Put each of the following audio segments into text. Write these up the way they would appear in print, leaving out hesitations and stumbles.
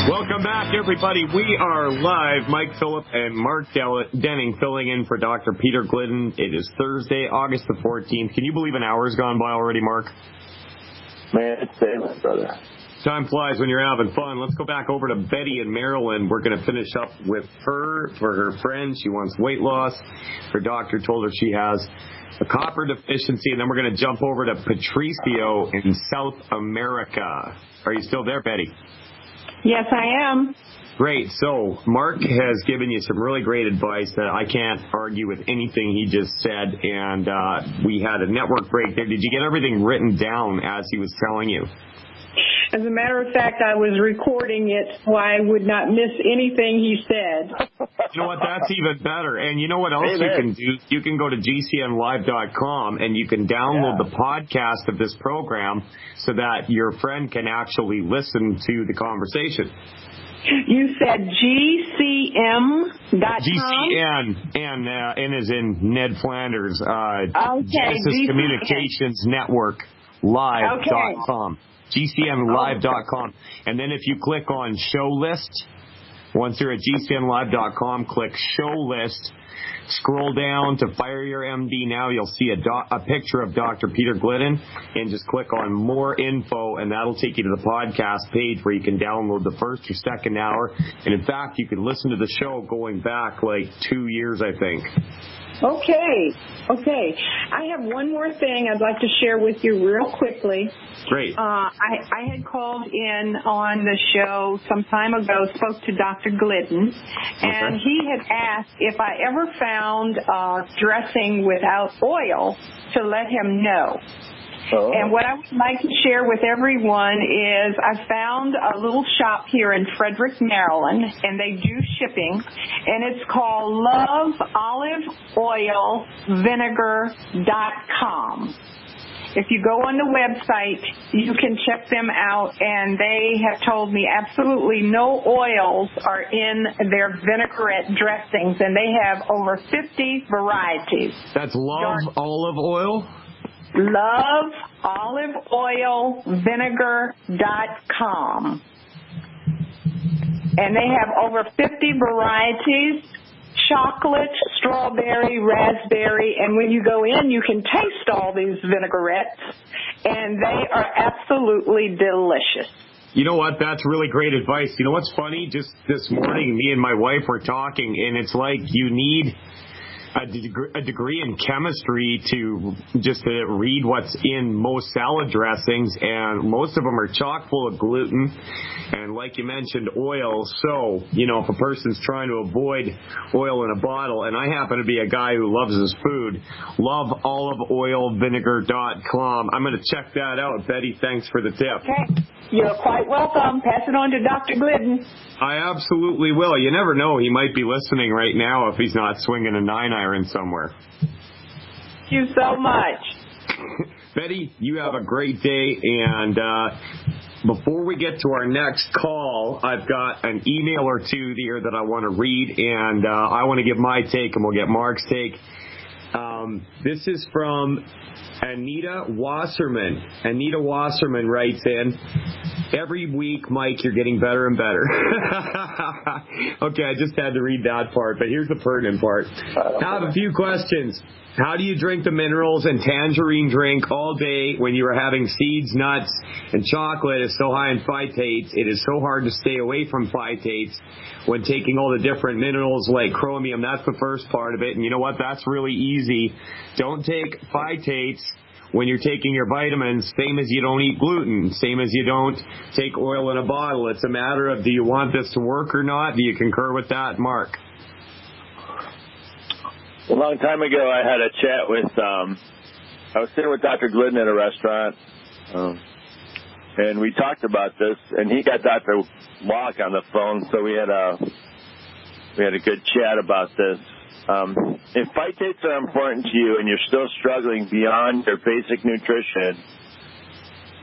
Welcome back, everybody. We are live. Mike Phillip and Mark Denning filling in for Dr. Peter Glidden. It is Thursday, August the 14th. Can you believe an hour's gone by already, Mark? Man, it's famous, brother. Time flies when you're having fun. Let's go back over to Betty in Maryland. We're going to finish up with her for her friend. She wants weight loss. Her doctor told her she has a copper deficiency, and then we're going to jump over to Patricio in South America. Are you still there, Betty? Yes, I am. Great. So Mark has given you some really great advice that I can't argue with anything he just said, and we had a network break there. Did you get everything written down as he was telling you? As a matter of fact, I was recording it so I would not miss anything he said. You know what? That's even better. And you know what else you can do? You can go to gcnlive.com and you can download the podcast of this program so that your friend can actually listen to the conversation. You said GCM.com? GCN, and N is in Ned Flanders. Genesis Communications Network Live.com. GCNlive.com. And then if you click on show list, once you're at GCNlive.com, click show list, scroll down to Fire Your MD Now. You'll see a picture of Dr. Peter Glidden, and just click on more info, and that'll take you to the podcast page where you can download the first or second hour. And in fact, you can listen to the show going back like 2 years, I think. Okay. I have one more thing I'd like to share with you real quickly. Great. I had called in on the show some time ago, spoke to Dr. Glidden, and he had asked if I ever found dressing without oil to let him know. Oh. And what I would like to share with everyone is I found a little shop here in Frederick, Maryland, and they do shipping, and it's called loveoliveoilvinegar.com. If you go on the website, you can check them out, and they have told me absolutely no oils are in their vinaigrette dressings, and they have over 50 varieties. That's Love Olive Oil? loveoliveoilvinegar.com. And they have over 50 varieties, chocolate, strawberry, raspberry, and when you go in, you can taste all these vinaigrettes, and they are absolutely delicious. You know what? That's really great advice. You know what's funny? Just this morning, me and my wife were talking, and it's like you need a degree in chemistry to read what's in most salad dressings, and most of them are chock full of gluten and, like you mentioned, oil. So, if a person's trying to avoid oil in a bottle, and I happen to be a guy who loves his food, loveoliveoilvinegar.com. I'm going to check that out. Betty, thanks for the tip. Okay. You're quite welcome. Pass it on to Dr. Glidden. I absolutely will. You never know. He might be listening right now if he's not swinging a 9-iron somewhere. Thank you so much. Betty, you have a great day. And before we get to our next call, I've got an email or two here that I want to read. And I want to give my take, and we'll get Mark's take. This is from Anita Wasserman. Anita Wasserman writes in, every week, Mike, you're getting better and better. Okay, I just had to read that part, but here's the pertinent part. I have a few questions. How do you drink the minerals and tangerine drink all day when you are having seeds, nuts, and chocolate is so high in phytates? It is so hard to stay away from phytates when taking all the different minerals like chromium. That's the first part of it. And you know what? That's really easy. Don't take phytates when you're taking your vitamins, same as you don't eat gluten, same as you don't take oil in a bottle. It's a matter of, do you want this to work or not? Do you concur with that, Mark? A long time ago, I had a chat with, I was sitting with Dr. Glidden at a restaurant, and we talked about this, and he got Dr. Locke on the phone, so we had a good chat about this. If phytates are important to you and you're still struggling beyond your basic nutrition,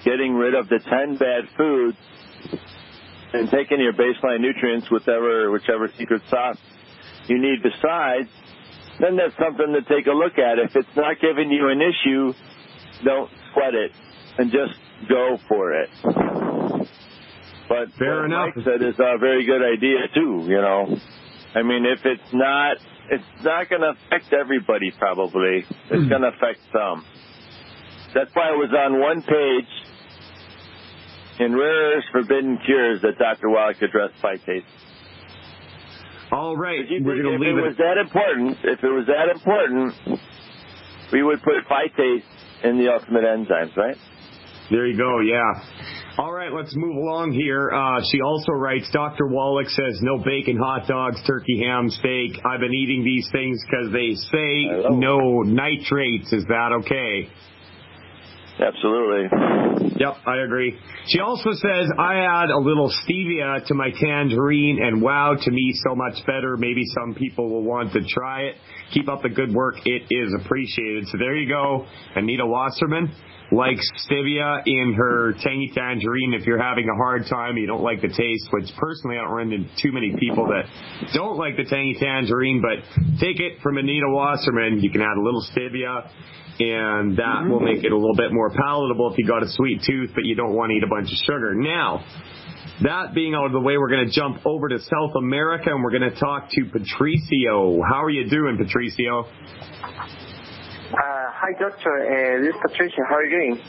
getting rid of the 10 bad foods and taking your baseline nutrients, whichever secret sauce you need besides, then that's something to take a look at. If it's not giving you an issue, don't sweat it and just go for it. But Fair what enough. Mike said is a very good idea too. You know, I mean, if it's not going to affect everybody. Probably it's going to affect some. That's why it was on one page in Rare Earths Forbidden Cures that Dr. Wallach addressed phytates. All right, If we're going to leave it was that important, we would put phytates in the ultimate enzymes, right? There you go, yeah. All right, let's move along here. She also writes, Dr. Wallach says, no bacon, hot dogs, turkey, ham, steak. I've been eating these things because they say no nitrates. Is that okay? Absolutely. Yep, I agree. She also says, I add a little stevia to my tangerine, and wow, to me, so much better. Maybe some people will want to try it. Keep up the good work. It is appreciated. So there you go. Anita Wasserman likes stevia in her tangy tangerine. If you're having a hard time, you don't like the taste, which personally I don't run into too many people that don't like the tangy tangerine, but take it from Anita Wasserman. You can add a little stevia, and that will make it a little bit more palatable if you got a sweet tooth, but you don't want to eat a bunch of sugar. Now, that being out of the way, we're going to jump over to South America, and we're going to talk to Patricio. How are you doing, Patricio? Hi, doctor. This is Patricia. How are you doing?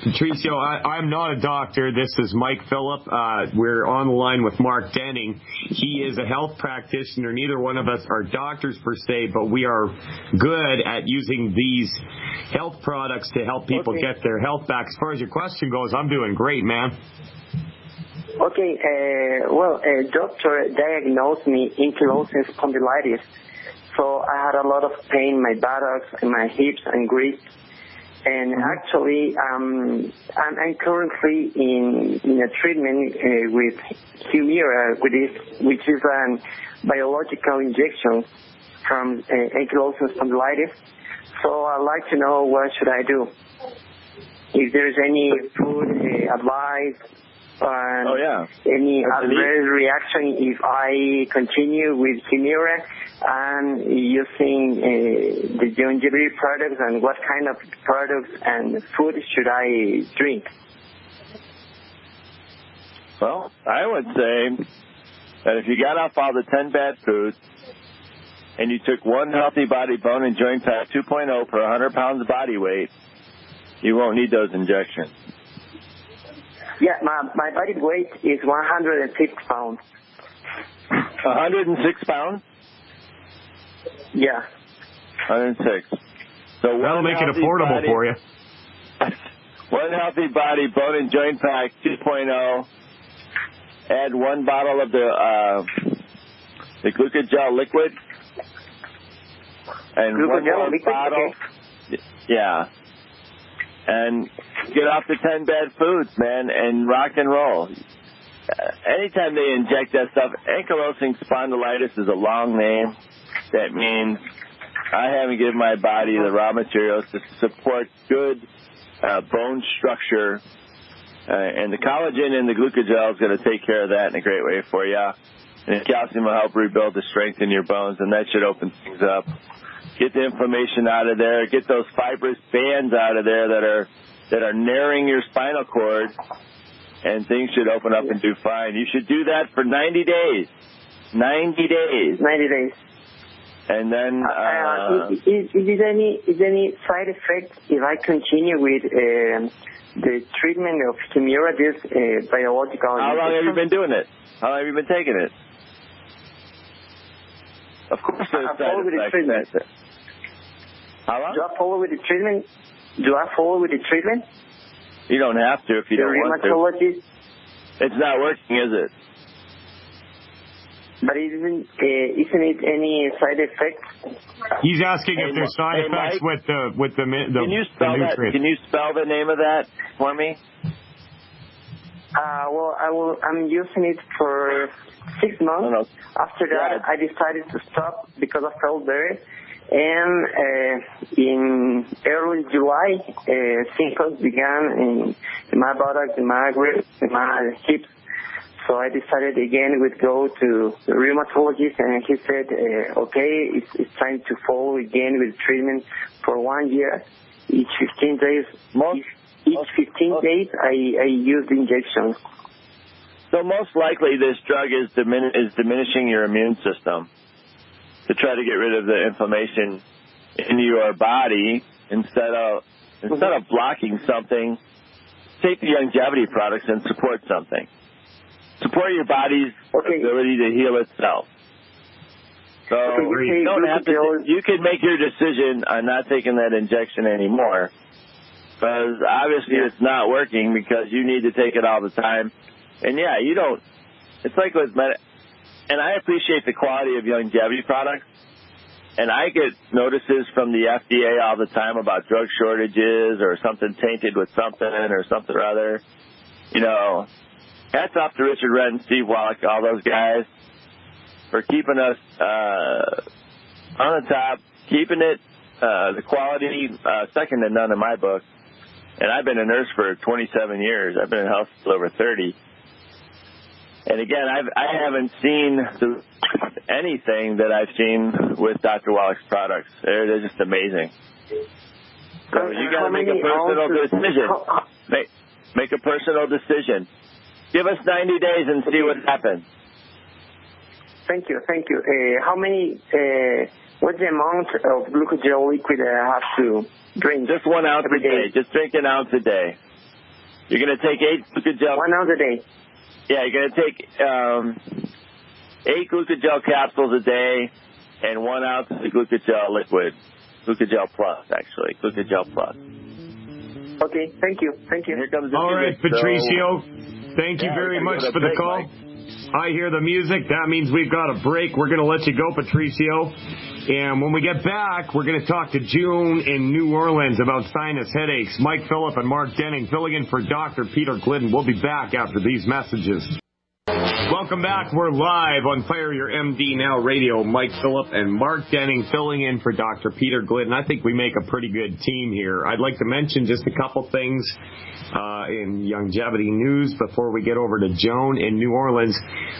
Patricio, I'm not a doctor. This is Mike Phillip. We're on the line with Mark Denning. He is a health practitioner. Neither one of us are doctors per se, but we are good at using these health products to help people get their health back. As far as your question goes, I'm doing great, man. Okay. Doctor diagnosed me ankylosing spondylitis. So I had a lot of pain in my buttocks and my hips and wrists. And actually, I'm currently in a treatment with Humira, which is a biological injection from ankylosing spondylitis. So I'd like to know what should I do. If there's any food advice, any adverse reaction if I continue with Humira and using the longevity products, and what kind of products and food should I drink? Well, I would say that if you got off all the 10 bad foods and you took one healthy body bone and joint pack 2.0 per 100 pounds of body weight, you won't need those injections. Yeah, my body weight is 106 pounds. 106 pounds? Yeah. 106. So that'll make it affordable for you. One healthy body, bone and joint pack 2.0. Add one bottle of the glucogel liquid. And glucogel one more liquid? bottle. Okay. Yeah. And get off the 10 bad foods, man, and rock and roll. Anytime they inject that stuff, ankylosing spondylitis is a long name. That means I haven't given my body the raw materials to support good bone structure. And the collagen in the glucogel is going to take care of that in a great way for you. And the calcium will help rebuild the strength in your bones, and that should open things up. Get the inflammation out of there. Get those fibrous bands out of there that are narrowing your spinal cord, and things should open up and do fine. You should do that for 90 days. 90 days. 90 days. And then is there any side effects if I continue with the treatment of Humira, this biological? How long have you been doing it? How long have you been taking it? Of course there's side effects. How long? Do I follow with the treatment? You don't have to if you don't want to. Rheumatologist? It's not working, is it? But isn't it any side effects? He's asking if there's side effects Mike, with the Can you spell nutrients. that? Can you spell the name of that for me? I'm using it for 6 months. No. After that, I decided to stop because I felt better. And in early July, symptoms began in my buttocks, in my wrists, in my hips. So I decided again we'd go to the rheumatologist, and he said, okay, it's time to follow again with treatment for 1 year. Each 15 days, I use the injections. So most likely this drug is diminishing your immune system to try to get rid of the inflammation in your body instead of blocking something. Take the longevity products and support something. Support your body's ability to heal itself. So you don't have to. You can make your decision on not taking that injection anymore, because obviously it's not working because you need to take it all the time. And yeah, you don't. It's like with and I appreciate the quality of longevity products. And I get notices from the FDA all the time about drug shortages or something tainted with something or something or other. You know, hats off to Richard Redd and Steve Wallach, all those guys, for keeping us on the top, keeping it, the quality, second to none in my book. And I've been a nurse for 27 years. I've been in health for over 30. And again, I haven't seen anything that I've seen with Dr. Wallach's products. They're just amazing. So you got to make a personal decision. Make a personal decision. Give us 90 days and see what happens. Thank you. How many? What's the amount of glucogel liquid I have to drink? Just 1 ounce a day. Just drink an ounce a day. You're going to take 8 glucogel. 1 ounce a day. Yeah, you're going to take 8 glucogel capsules a day and 1 ounce of the glucogel liquid. Glucogel Plus, actually. Glucogel Plus. Okay, thank you. Here comes the All right, music, Patricio. Thank you very much for the call. Mike. I hear the music. That means we've got a break. We're going to let you go, Patricio. And when we get back, we're going to talk to June in New Orleans about sinus headaches. Mike Phillip and Mark Denning filling in for Dr. Peter Glidden. We'll be back after these messages. Welcome back. We're live on Fire Your MD Now Radio. Mike Phillip and Mark Denning filling in for Dr. Peter Glidden. I think we make a pretty good team here. I'd like to mention just a couple things in longevity news before we get over to Joan in New Orleans.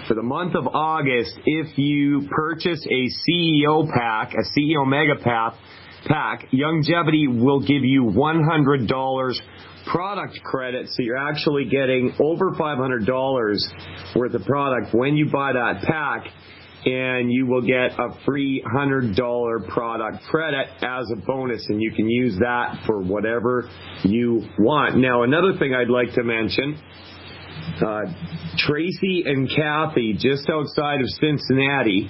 For the month of August, if you purchase a CEO pack, a CEO Mega pack, Longevity will give you $100 product credit, so you're actually getting over $500 worth of product when you buy that pack, and you will get a free $100 product credit as a bonus, and you can use that for whatever you want. Now, another thing I'd like to mention, Tracy and Kathy, just outside of Cincinnati,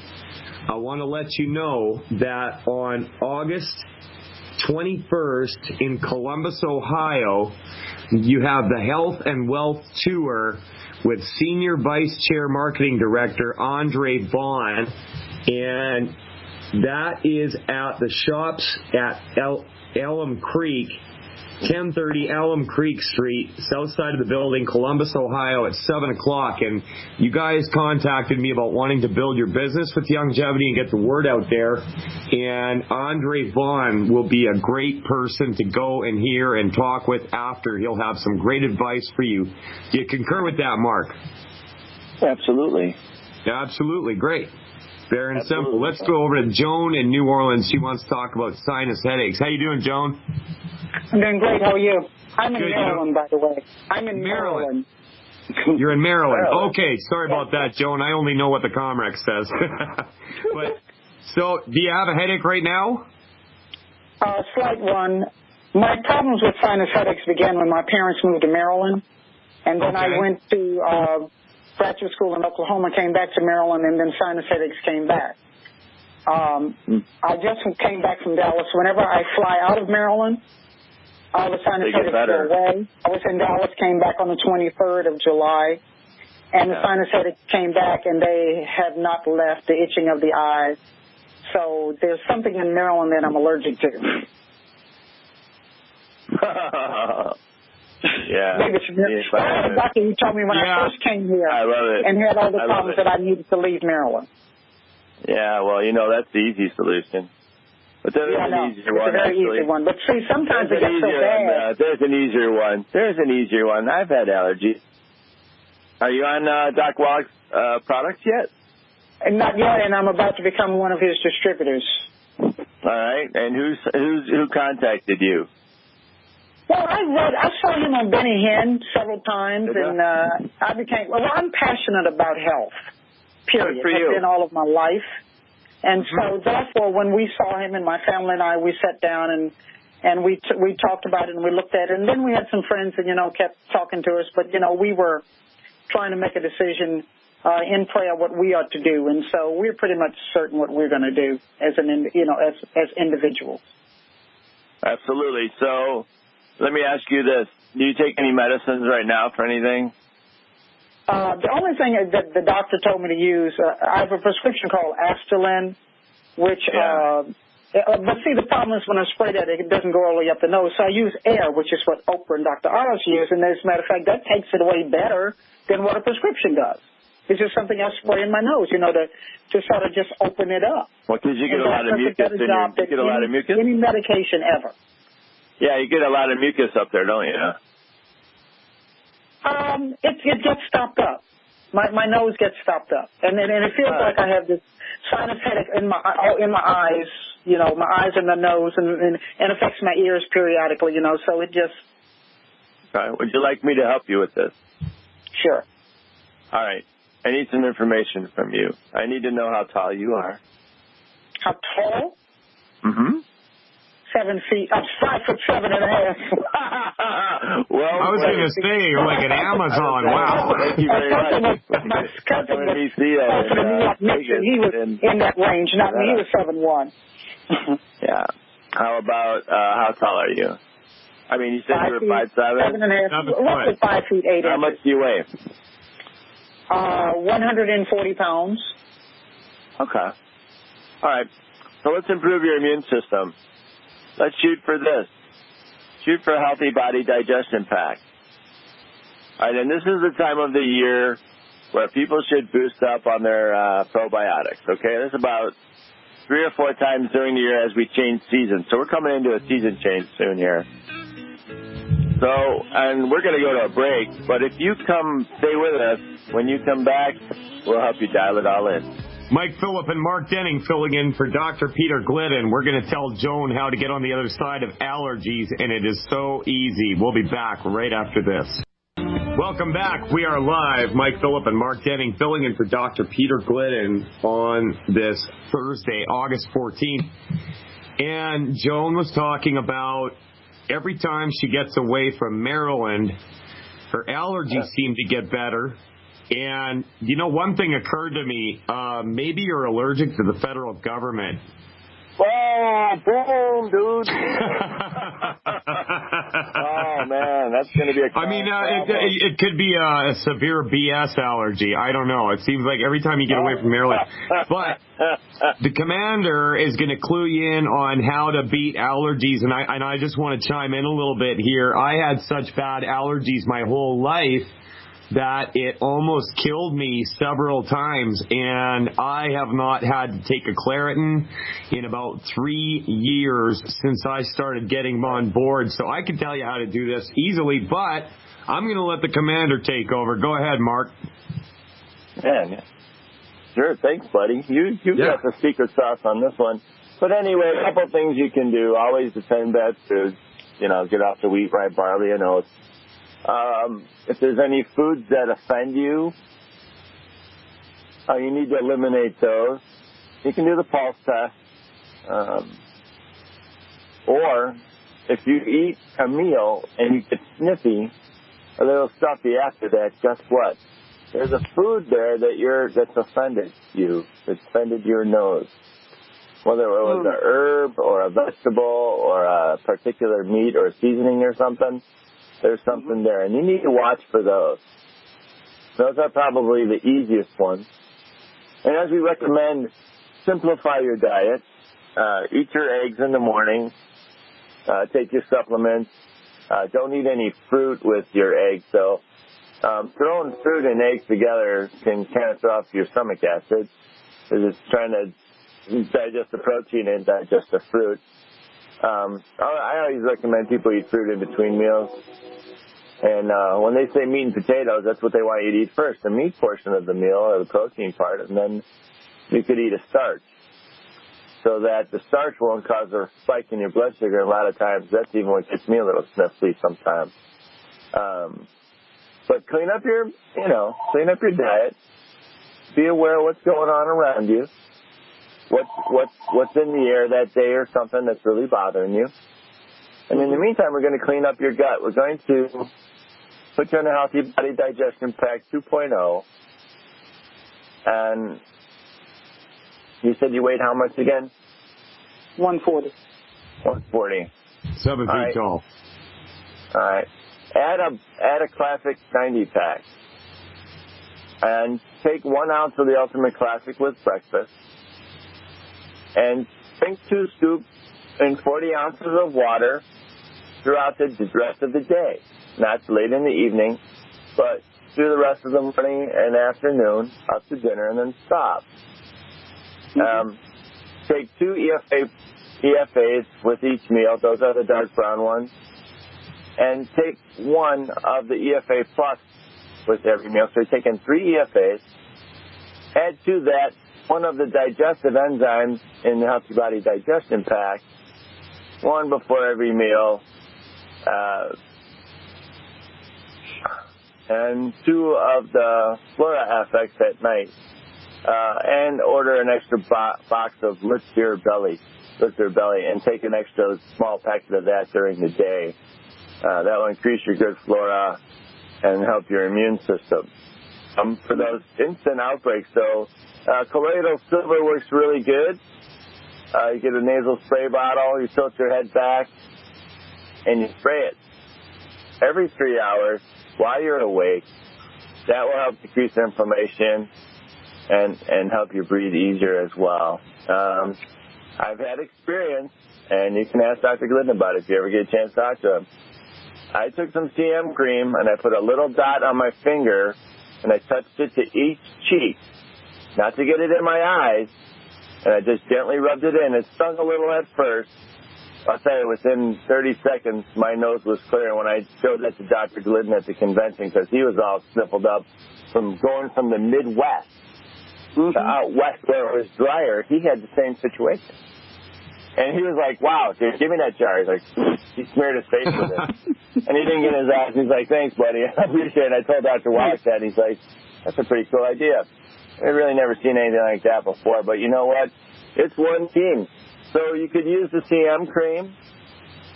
I want to let you know that on August 21st in Columbus, Ohio, you have the Health and Wealth Tour with Senior Vice Chair Marketing Director Andre Vaughn, and that is at the shops at Elm Creek, 1030 Elm Creek Street, south side of the building, Columbus, Ohio, at 7 o'clock. And you guys contacted me about wanting to build your business with longevity and get the word out there. And Andre Vaughn will be a great person to go and hear and talk with after. He'll have some great advice for you. Do you concur with that, Mark? Absolutely. Absolutely. Great. Fair and simple. Let's go over to Joan in New Orleans. She wants to talk about sinus headaches. How you doing, Joan? I'm doing great. How are you? I'm in Good, Maryland, by the way. I'm in Maryland. You're in Maryland. Okay, sorry about that, Joan. I only know what the Comrex says. But so, do you have a headache right now? Slight one. My problems with sinus headaches began when my parents moved to Maryland, and then I went to graduate school in Oklahoma, came back to Maryland, and then sinus headaches came back. I just came back from Dallas. Whenever I fly out of Maryland, all the sinus headaches go away. I was in Dallas, came back on the 23rd of July, and the sinus headaches came back, and they have not left, the itching of the eyes. So there's something in Maryland that I'm allergic to. Yeah. Maybe it's the doctor who told me when I first came here and had all the problems that I needed to leave Maryland. Yeah, well, you know, that's the easy solution. But there's an easier one, it's a very easy one. But see, sometimes it gets so bad. There's an easier one. There's an easier one. I've had allergies. Are you on Doc Wallach's products yet? Not yet, and I'm about to become one of his distributors. All right. And who contacted you? Well, I saw him on Benny Hinn several times, and I'm passionate about health, period. It's been all of my life. And so, therefore, when we saw him, and my family and I, we sat down and we talked about it and we looked at it. And then we had some friends that, kept talking to us. But, we were trying to make a decision in prayer what we ought to do. And so we're pretty much certain what we're going to do as individuals. Absolutely. So let me ask you this. Do you take any medicines right now for anything? The only thing that the doctor told me to use, I have a prescription called Astelin, which, but see, the problem is when I spray that, it doesn't go all the way up the nose. So I use air, which is what Oprah and Dr. Oz use. And as a matter of fact, that takes it away better than what a prescription does. It's just something I spray in my nose, to sort of just open it up. Well, because you get a lot of mucus. You get a lot of mucus? Any medication ever. Yeah, you get a lot of mucus up there, don't you? It gets stopped up. My nose gets stopped up, and it feels like I have this sinus headache in my eyes. My eyes and the nose, and affects my ears periodically. So it just. Okay. Would you like me to help you with this? Sure. All right. I need some information from you. I need to know how tall you are. How tall? Mm-hmm. 7 feet. I'm 5'7.5". Well, I was going to say, you're like an Amazon. Wow. Thank you very much. My cousin was he was in that range. Not me. He was 7'1". Yeah. How about how tall are you? I mean, you said you were 5'7". 7.5. Roughly 5 feet 8 inches. How much do you weigh? 140 pounds. Okay. All right. So let's improve your immune system. Let's shoot for this. Shoot for a healthy body digestion pack. All right, and this is the time of the year where people should boost up on their probiotics, okay? This is about 3 or 4 times during the year as we change seasons. So we're coming into a season change soon here. So, and we're going to go to a break, but if you stay with us, when you come back, we'll help you dial it all in. Mike Phillip and Mark Denning filling in for Dr. Peter Glidden. We're going to tell Joan how to get on the other side of allergies, and it is so easy. We'll be back right after this. Welcome back. We are live. Mike Phillip and Mark Denning filling in for Dr. Peter Glidden on this Thursday, August 14th. And Joan was talking about every time she gets away from Maryland, her allergies seem to get better. And, one thing occurred to me. Maybe you're allergic to the federal government. Oh, boom, dude. Oh, man, that's going to be it could be a severe BS allergy. I don't know. It seems like every time you get away from Maryland. But the commander is going to clue you in on how to beat allergies. And I just want to chime in a little bit here. I had such bad allergies my whole life that it almost killed me several times, and I have not had to take a Claritin in about 3 years since I started getting on board. So I can tell you how to do this easily, but I'm going to let the commander take over. Go ahead, Mark. Yeah. Sure, thanks, buddy. You got the secret sauce on this one. But anyway, a couple things you can do. Always defend bad foods. Get off the wheat, rye, barley, and oats. If there's any foods that offend you, you need to eliminate those. You can do the pulse test. Or if you eat a meal and you get sniffy, a little stuffy after that, guess what? There's a food there that's offended you, that's offended your nose. Whether it was an herb or a vegetable or a particular meat or seasoning or something, there's something there, and you need to watch for those. Those are probably the easiest ones. And as we recommend, simplify your diet. Eat your eggs in the morning. Take your supplements. Don't eat any fruit with your eggs. So throwing fruit and eggs together can kind of throw off your stomach acid because it's trying to digest the protein and digest the fruit. I always recommend people eat fruit in between meals. And when they say meat and potatoes, that's what they want you to eat first, the meat portion of the meal or the protein part, and then you could eat a starch. so that the starch won't cause a spike in your blood sugar. A lot of times, that's even what gets me a little sniffly sometimes. But clean up your diet. Be aware of what's going on around you. What's in the air that day or something that's really bothering you. And in the meantime, we're going to clean up your gut. We're going to put you on a Healthy Body Digestion Pack 2.0. And you said you weighed how much again? 140. 140. 7 feet tall. All right. Add a Classic 90 pack. And take 1 ounce of the Ultimate Classic with breakfast. And drink 2 scoops in 40 ounces of water throughout the rest of the day. Not late in the evening, but through the rest of the morning and afternoon up to dinner, and then stop. Take 2 EFAs with each meal. Those are the dark brown ones. And take 1 of the EFA Plus with every meal. So you're taking 3 EFAs. Add to that 1 of the digestive enzymes in the Healthy Body Digestion Pack. 1 before every meal. And 2 of the Flora FX at night. And order an extra box of Lift Your Belly, and take an extra small packet of that during the day. That will increase your good flora and help your immune system. For those instant outbreaks, though, colloidal silver works really good. You get a nasal spray bottle, you tilt your head back, and you spray it every 3 hours while you're awake. That will help decrease inflammation and help you breathe easier as well. I've had experience, and you can ask Dr. Glidden about it if you ever get a chance to talk to him. I took some CM cream, and I put a little dot on my finger, and I touched it to each cheek, not to get it in my eyes, and I just gently rubbed it in. It stung a little at first. I'll tell you, within 30 seconds, my nose was clear. And when I showed that to Dr. Glidden at the convention, because he was all sniffled up from going from the Midwest to out west where it was drier, he had the same situation. And he was like, wow, dude, give me that jar. He's like, he smeared his face with it. And he didn't get his eyes. He's like, thanks, buddy. I appreciate it. And I told Dr. Wallach that. He's like, that's a pretty cool idea. I've really never seen anything like that before. But you know what? It's one team. So you could use the CM cream,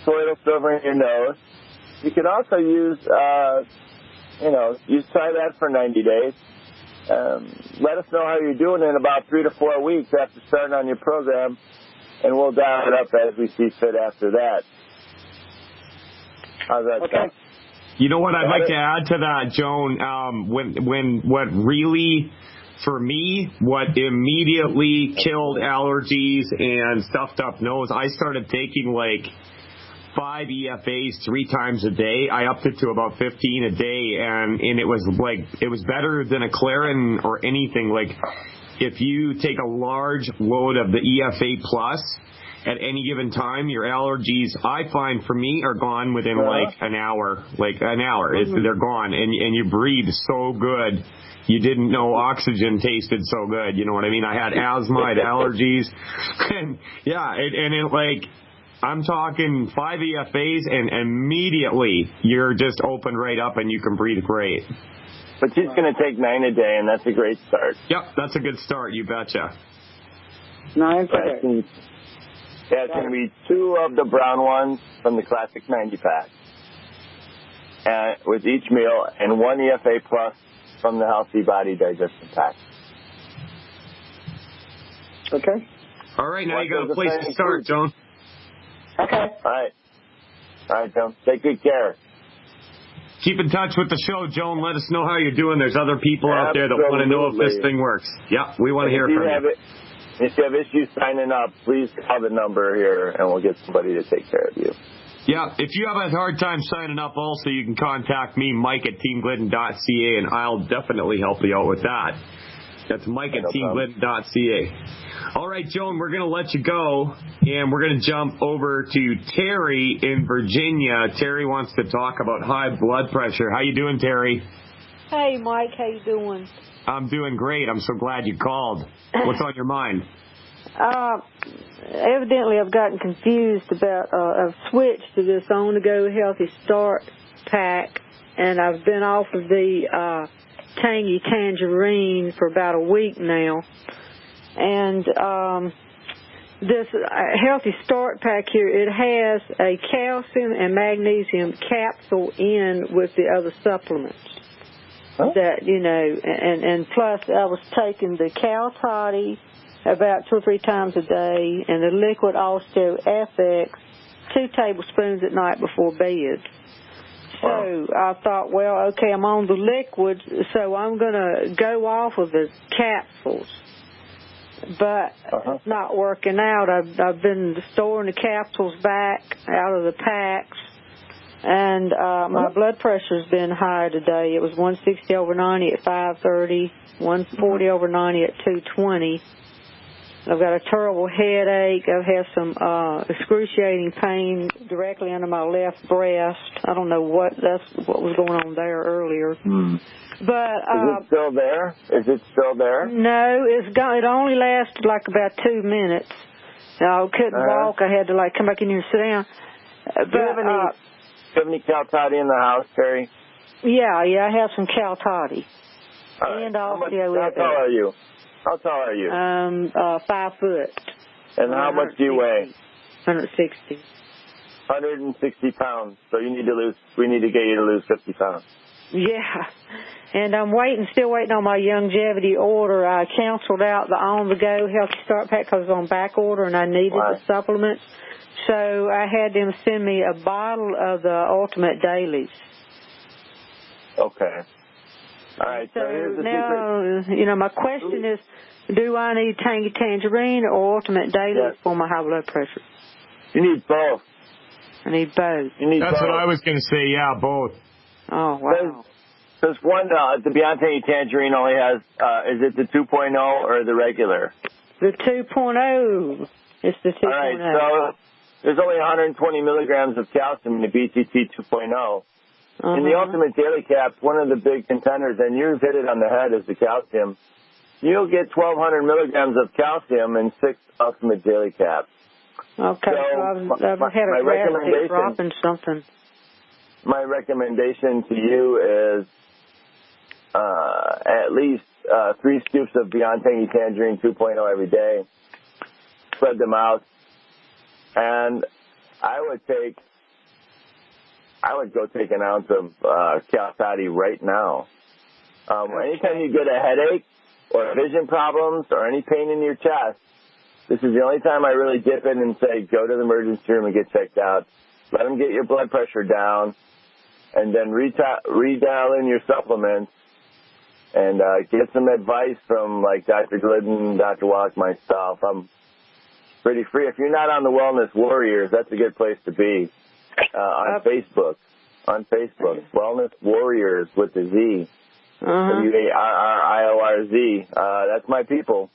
colloidal silver in your nose. You could also use, try that for 90 days. Let us know how you're doing in about 3 to 4 weeks after starting on your program, and we'll dial it up as we see fit after that. How's that sound? You know what I'd like to add to that, Joan? What immediately killed allergies and stuffed up nose, I started taking like 5 EFAs 3 times a day. I upped it to about 15 a day, and it was better than a Clarin or anything. Like, if you take a large load of the EFA Plus at any given time, your allergies, I find for me, are gone within like an hour. They're gone, and you breathe so good. You didn't know oxygen tasted so good. You know what I mean? I had asthma, I had allergies, and I'm talking 5 EFAs, and immediately you're just opened right up and you can breathe great. But she's going to take 9 a day, and that's a great start. Yep, that's a good start. You betcha. 9 a day. Yeah, it's going to be 2 of the brown ones from the Classic 90 pack with each meal, and 1 EFA Plus from the Healthy Body Digestion Pack. Okay. All right, now you got a place to start, Joan. Okay. All right, Joan. Take good care. Keep in touch with the show, Joan. Let us know how you're doing. There's other people out there that want to know if this thing works. Yeah, we want to hear from you. If you have issues signing up, please call the number here, and we'll get somebody to take care of you. Yeah, if you have a hard time signing up also, you can contact me, Mike at teamglidden.ca, and I'll definitely help you out with that. That's Mike at teamglidden.ca. All right, Joan, we're going to let you go, and we're going to jump over to Terry in Virginia. Terry wants to talk about high blood pressure. How you doing, Terry? Hey, Mike. How you doing? I'm doing great. I'm so glad you called. What's on your mind? evidently I've gotten confused about, I've switched to this on-the-go Healthy Start pack, and I've been off of the Tangy Tangerine for about a week now. And this Healthy Start pack here, it has a calcium and magnesium capsule in with the other supplements. Huh? That, you know, and plus I was taking the Cal Toddy about 2 or 3 times a day, and the liquid Osteo FX 2 tablespoons at night before bed. So I thought, well, okay, I'm on the liquid, so I'm going to go off of the capsules. But it's not working out. I've been storing the capsules back out of the packs, and my blood pressure's been high today. It was 160/90 at 5:30, 140/90 at 2:20. I've got a terrible headache. I've had some excruciating pain directly under my left breast. I don't know what was going on there earlier. But is it still there? Is it still there? No, it's gone. It only lasted like about 2 minutes. I couldn't walk. I had to like come back in here and sit down. Do you have any Cal Toddy in the house, Terry? Yeah, I have some Cal Toddy. And also, how tall are you? How tall are you? 5 foot. And how much do you weigh? 160. 160 pounds. So we need to get you to lose 50 pounds. Yeah. And I'm still waiting on my longevity order. I canceled out the on-the-go Healthy Start pack because I was on back order and I needed the supplements. So I had them send me a bottle of the Ultimate Dailies. Okay. All right. So here's the now, you know, my question is, do I need Tangy Tangerine or Ultimate Dailies for my high blood pressure? You need both. I need both. That's what I was going to say. Yeah, both. Oh, wow. There's one, the Beyond Tangerine only has, is it the 2.0 or the regular? The 2.0. It's the 2.0. All right, so there's only 120 milligrams of calcium in the BTT 2.0. In the Ultimate Daily Caps, one of the big contenders, and you've hit it on the head, is the calcium. You'll get 1,200 milligrams of calcium in 6 Ultimate Daily Caps. Okay, so I've had a drastic drop in something. My recommendation to you is at least 3 scoops of Beyond Tangy Tangerine 2.0 every day. Spread them out. And I would go take an ounce of Cal Toddy right now. Anytime you get a headache or vision problems or any pain in your chest, this is the only time I really dip in and say, go to the emergency room and get checked out. Let them get your blood pressure down, and then redial in your supplements and get some advice from like Dr. Glidden, Dr. Wallach, myself. I'm pretty free. If you're not on the Wellness Warriors, that's a good place to be. On Facebook. Wellness Warriors with the Z. WARRIORZ. That's my people.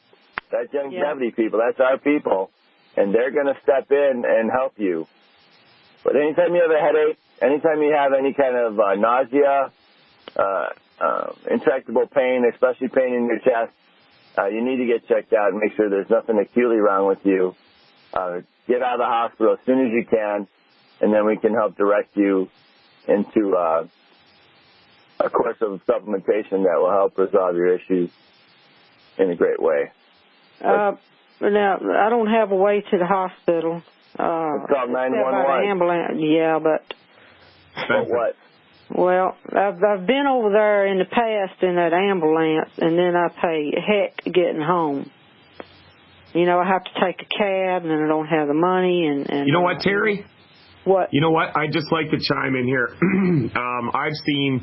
That's longevity people. That's our people. And they're going to step in and help you. But anytime you have a headache, anytime you have any kind of nausea, intractable pain, especially pain in your chest, you need to get checked out and make sure there's nothing acutely wrong with you. Get out of the hospital as soon as you can, and then we can help direct you into a course of supplementation that will help resolve your issues in a great way. Now, I don't have a way to the hospital. It's called 911. Ambulance. Yeah, but what? Well, I've been over there in the past in that ambulance, and then I pay heck getting home. You know, I have to take a cab, and then I don't have the money. And you know what, Terry? What? You know what? I'd just like to chime in here. I've seen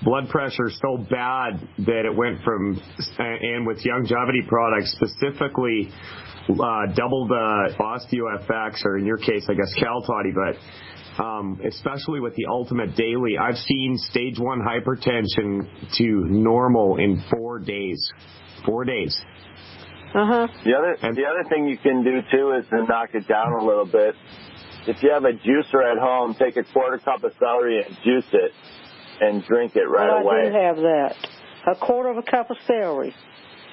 blood pressure so bad that it went from, and with longevity products specifically, double the Osteo FX, or in your case, I guess Cal Toddy, but especially with the Ultimate Daily, I've seen stage 1 hypertension to normal in 4 days. 4 days. The other thing you can do too is to knock it down a little bit. If you have a juicer at home, take a quarter cup of celery and juice it and drink it right away. I do have that. A quarter of a cup of celery.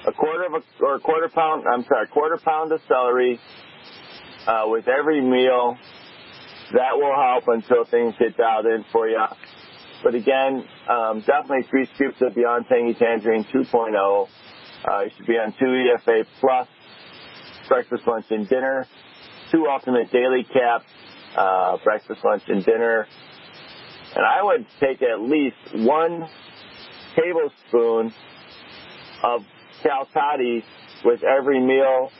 A quarter pound of celery, with every meal. That will help until things get dialed in for you. But again, definitely 3 scoops of Beyond Tangy Tangerine 2.0. You should be on 2 EFA plus breakfast, lunch, and dinner. 2 Ultimate Daily Cap, breakfast, lunch, and dinner. And I would take at least 1 tablespoon of Cal Toddy with every meal,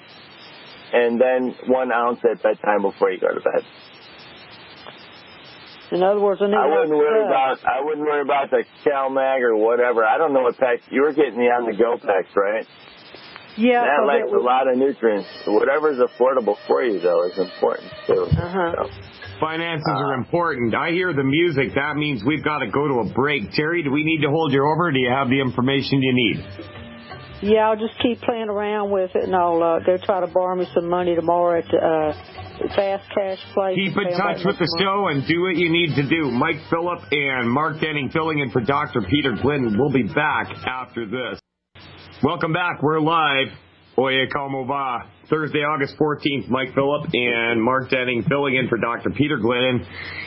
and then 1 ounce at bedtime before you go to bed. In other words, I wouldn't worry about the Cal Mag or whatever. I don't know what pack you were getting, the on the go packs, right? Yeah, that lacks a lot of nutrients. Whatever's affordable for you, though, is important too. So. Finances are important. I hear the music. That means we've got to go to a break. Terry, do we need to hold you over? Or do you have the information you need? Yeah, I'll just keep playing around with it, and I'll go try to borrow me some money tomorrow at Fast Cash Place. Keep in touch with the show and do what you need to do. Mike Phillip and Mark Denning filling in for Dr. Peter Glidden. We'll be back after this. Welcome back. We're live. Oye, como va? Thursday, August 14th, Mike Phillip and Mark Denning filling in for Dr. Peter Glidden.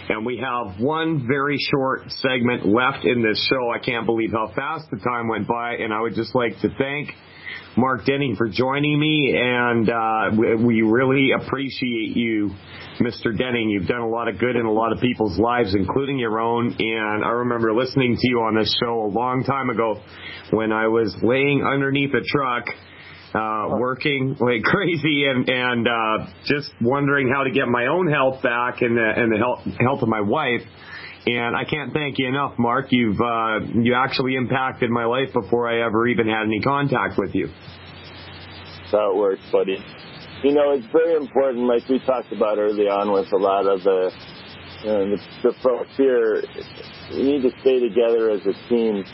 And we have one very short segment left in this show. I can't believe how fast the time went by. And I would just like to thank Mark Denning for joining me. And we really appreciate you, Mr. Denning. You've done a lot of good in a lot of people's lives, including your own. And I remember listening to you on this show a long time ago when I was laying underneath a truck, working like crazy and just wondering how to get my own health back and the health of my wife. And I can't thank you enough, Mark. You actually impacted my life before I ever even had any contact with you. That's how it works, buddy. You know, it's very important, like we talked about early on with a lot of the folks here, we need to stay together as a team.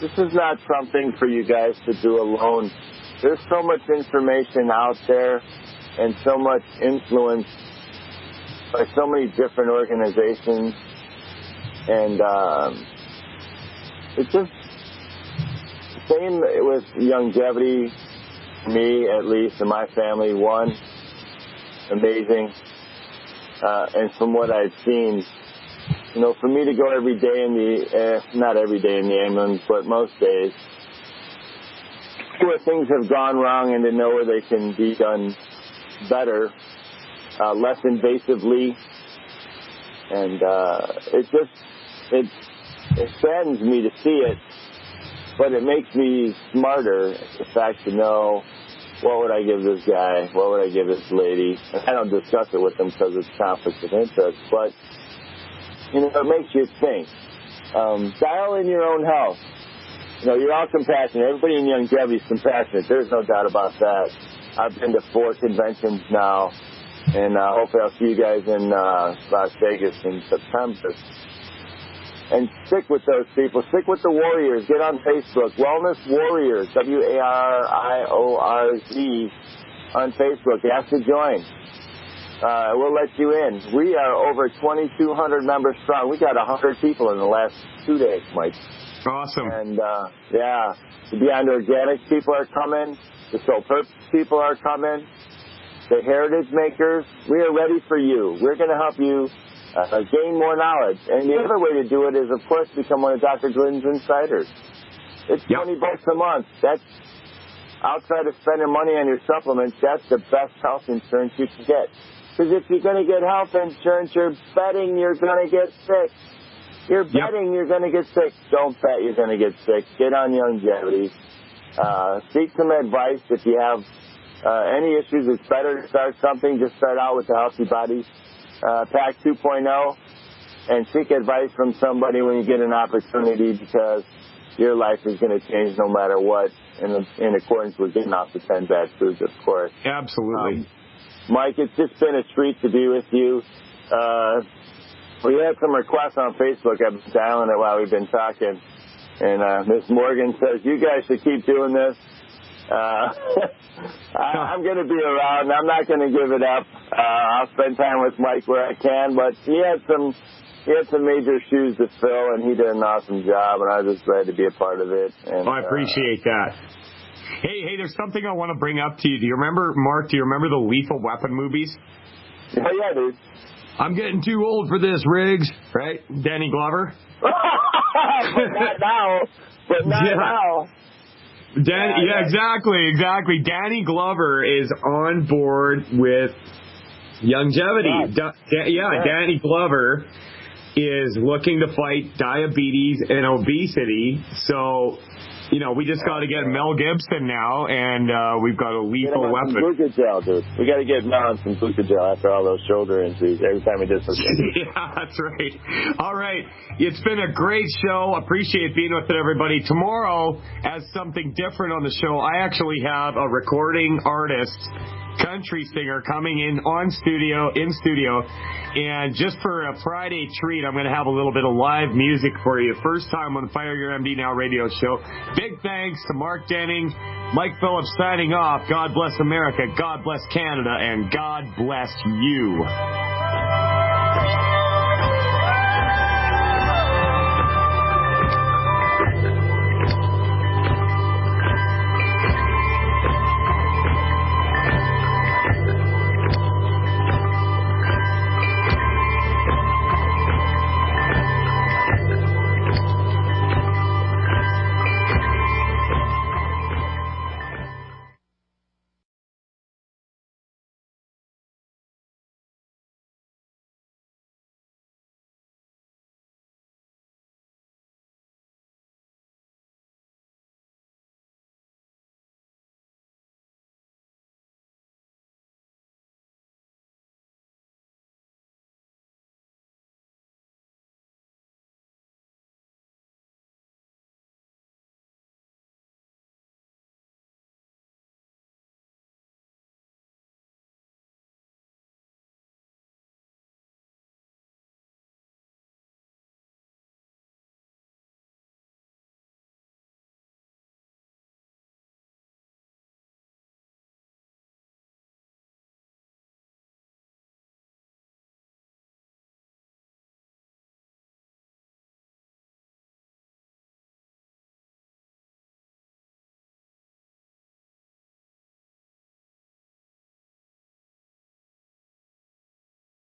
This is not something for you guys to do alone. There's so much information out there and so much influence by so many different organizations. And it's just same with longevity, me at least, and my family. One, amazing. And from what I've seen, you know, for me to go every day not every day in the ambulance, but most days, where things have gone wrong and to know where they can be done better, less invasively. And it saddens me to see it, but it makes me smarter, the fact to know what would I give this guy, what would I give this lady. And I don't discuss it with them because it's conflict of interest, but, you know, it makes you think. Dial in your own health. You know, you're all compassionate. Everybody in longevity is compassionate. There's no doubt about that. I've been to 4 conventions now, and hopefully I'll see you guys in Las Vegas in September. And stick with those people. Stick with the warriors. Get on Facebook. Wellness Warriors, WARIORZ on Facebook. Ask to join. We'll let you in. We are over 2,200 members strong. We got 100 people in the last 2 days, Mike. Awesome. And, the Beyond Organics people are coming. The Soul Purpose people are coming. The Heritage Makers. We are ready for you. We're going to help you gain more knowledge. And the other way to do it is, of course, become one of Dr. Glidden's insiders. It's $20 a month. That's outside of spending money on your supplements. That's the best health insurance you can get. Because if you're going to get health insurance, you're betting you're going to get sick. You're betting you're going to get sick. Don't bet you're going to get sick. Get on longevity. Seek some advice. If you have any issues, it's better to start something. Just start out with the Healthy Body Pack 2.0 and seek advice from somebody when you get an opportunity, because your life is going to change no matter what, in accordance with getting off the 10 bad foods, of course. Absolutely. Mike, it's just been a treat to be with you. We had some requests on Facebook. I've been dialing it while we've been talking. And Miss Morgan says, you guys should keep doing this. I'm going to be around. I'm not going to give it up. I'll spend time with Mike where I can. But he had some major shoes to fill, and he did an awesome job, and I was just glad to be a part of it. And, I appreciate that. Hey, there's something I want to bring up to you. Do you remember, Mark, the Lethal Weapon movies? Oh, yeah, dude. I'm getting too old for this, Riggs. Right? Danny Glover? But not now. But not now. Exactly. Danny Glover is on board with longevity. Danny Glover is looking to fight diabetes and obesity. So, we just got to get Mel Gibson now, and we've got a lethal weapon. Glucogel, dude. We got to get Mel on some Glucogel after all those shoulder injuries every time he does something. Yeah, that's right. All right. It's been a great show. Appreciate being with it, everybody. Tomorrow, as something different on the show, I actually have a recording artist, country singer, coming in studio, and just for a Friday treat, I'm going to have a little bit of live music for you. First time on the Fire Your MD Now radio show. Big thanks to Mark Denning, Mike Phillips signing off. God bless America, God bless Canada, and God bless you.